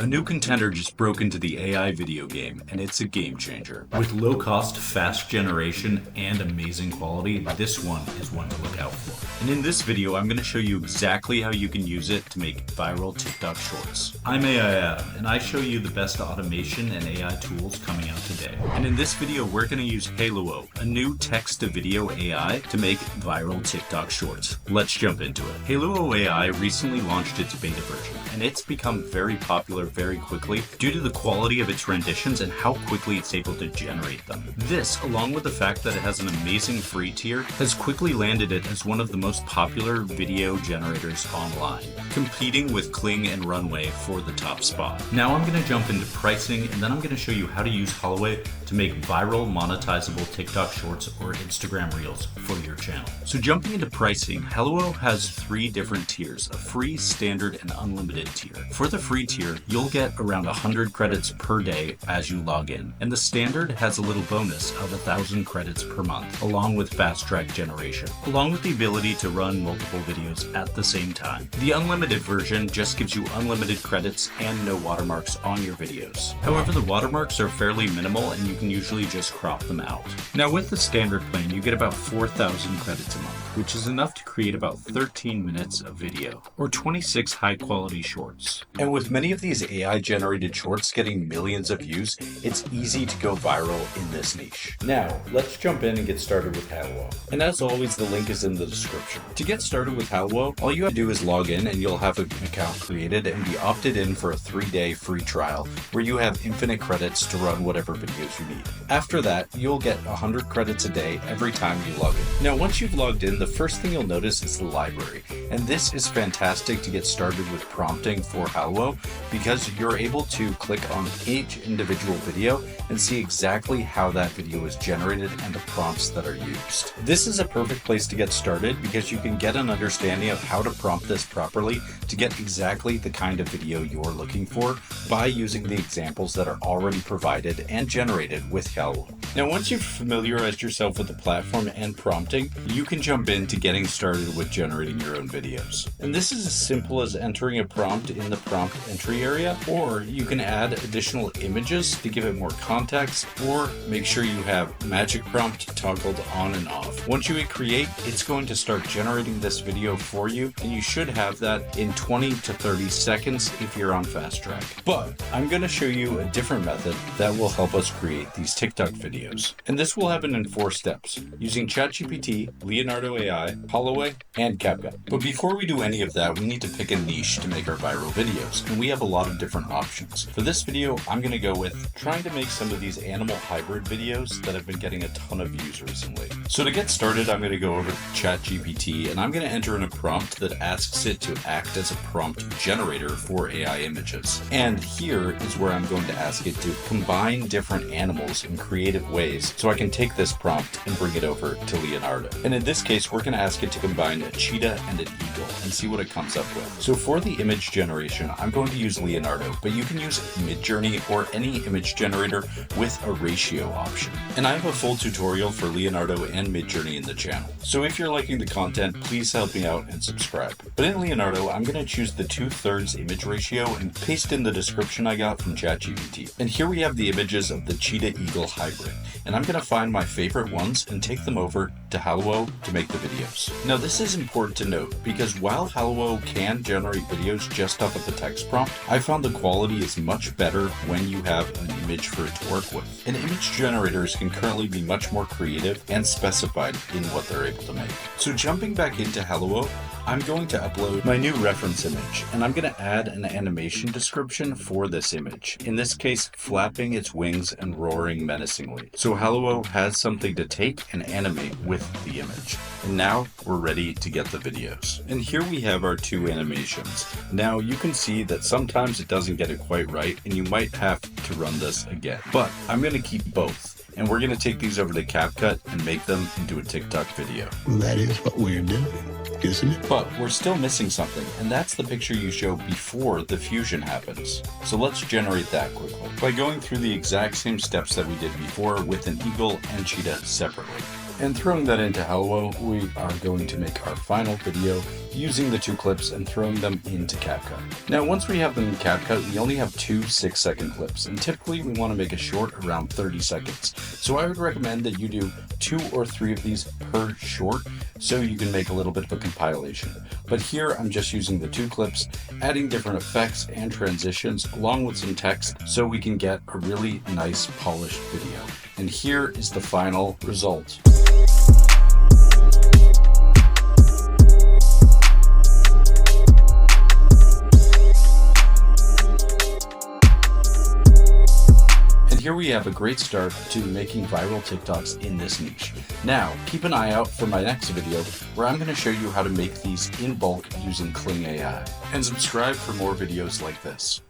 A new contender just broke into the AI video game, and it's a game changer. With low cost, fast generation, and amazing quality, this one is one to look out for. And in this video, I'm going to show you exactly how you can use it to make viral TikTok shorts. I'm AiAtom, and I show you the best automation and AI tools coming out today. And in this video, we're going to use Halo, a new text-to-video AI to make viral TikTok shorts. Let's jump into it. Halo AI recently launched its beta version, and it's become very popular very quickly due to the quality of its renditions and how quickly it's able to generate them. This, along with the fact that it has an amazing free tier, has quickly landed it as one of the most popular video generators online, competing with Kling and Runway for the top spot. Now I'm going to jump into pricing, and then I'm going to show you how to use Holloway to make viral monetizable TikTok shorts or Instagram reels for your channel. So jumping into pricing, Hello has 3 different tiers, a free, standard, and unlimited tier. For the free tier, you'll get around 100 credits per day as you log in, and the standard has a little bonus of 1,000 credits per month, along with fast track generation, along with the ability to run multiple videos at the same time. The unlimited version just gives you unlimited credits and no watermarks on your videos. However, the watermarks are fairly minimal and you can usually just crop them out. Now with the standard plan, you get about 4,000 credits a month, which is enough to create about 13 minutes of video, or 26 high quality shorts. And with many of these AI generated shorts getting millions of views, it's easy to go viral in this niche. Now, let's jump in and get started with Holloway. And as always, the link is in the description. To get started with Holloway, all you have to do is log in and you'll have an account created and be opted in for a 3-day free trial where you have infinite credits to run whatever videos you need. After that, you'll get 100 credits a day every time you log in. Now, once you've logged in, the first thing you'll notice is the library. And this is fantastic to get started with prompting for Holloway because you're able to click on each individual video and see exactly how that video is generated and the prompts that are used. This is a perfect place to get started because you can get an understanding of how to prompt this properly to get exactly the kind of video you're looking for by using the examples that are already provided and generated with Holloway. Now, once you've familiarized yourself with the platform and prompting, you can jump into getting started with generating your own videos. And this is as simple as entering a prompt in the prompt entry area, or you can add additional images to give it more context, or make sure you have magic prompt toggled on and off. Once you hit create, it's going to start generating this video for you, and you should have that in 20 to 30 seconds if you're on fast track. But I'm going to show you a different method that will help us create these TikTok videos. And this will happen in 4 steps, using ChatGPT, Leonardo AI, Holloway, and CapCut. But before we do any of that, we need to pick a niche to make our viral videos, and we have a lot of different options. For this video, I'm going to go with trying to make some of these animal hybrid videos that have been getting a ton of views recently. So to get started, I'm going to go over to ChatGPT, and I'm going to enter in a prompt that asks it to act as a prompt generator for AI images. And here is where I'm going to ask it to combine different animals in creative ways so I can take this prompt and bring it over to Leonardo. And in this case, we're going to ask it to combine a cheetah and an eagle and see what it comes up with. So for the image generation, I'm going to use Leonardo, but you can use Midjourney or any image generator with a ratio option. And I have a full tutorial for Leonardo and Midjourney in the channel. So if you're liking the content, please help me out and subscribe. But in Leonardo, I'm going to choose the 2/3 image ratio and paste in the description I got from ChatGPT. And here we have the images of the cheetah-eagle hybrid. And I'm going to find my favorite ones and take them over to Holloway to make the videos. Now this is important to note because while Holloway can generate videos just off of the text prompt, I found the quality is much better when you have an image for it to work with. And image generators can currently be much more creative and specified in what they're able to make. So jumping back into Holloway, I'm going to upload my new reference image, and I'm going to add an animation description for this image. In this case, flapping its wings and roaring menacingly. So Holloway has something to take and animate with the image. And now we're ready to get the videos. And here we have our 2 animations. Now you can see that sometimes it doesn't get it quite right, and you might have to run this again. But I'm going to keep both. And we're going to take these over to CapCut and make them into a TikTok video. That is what we're doing, isn't it? But we're still missing something, and that's the picture you show before the fusion happens. So let's generate that quickly by going through the exact same steps that we did before with an eagle and cheetah separately. And throwing that into Hello, we are going to make our final video using the 2 clips and throwing them into CapCut. Now, once we have them in CapCut, we only have 2 6-second clips, and typically we want to make a short around 30 seconds. So I would recommend that you do 2 or 3 of these per short, so you can make a little bit of a compilation. But here I'm just using the 2 clips, adding different effects and transitions along with some text so we can get a really nice polished video. And here is the final result. Here we have a great start to making viral TikToks in this niche. Now, keep an eye out for my next video where I'm going to show you how to make these in bulk using Kling AI. And subscribe for more videos like this.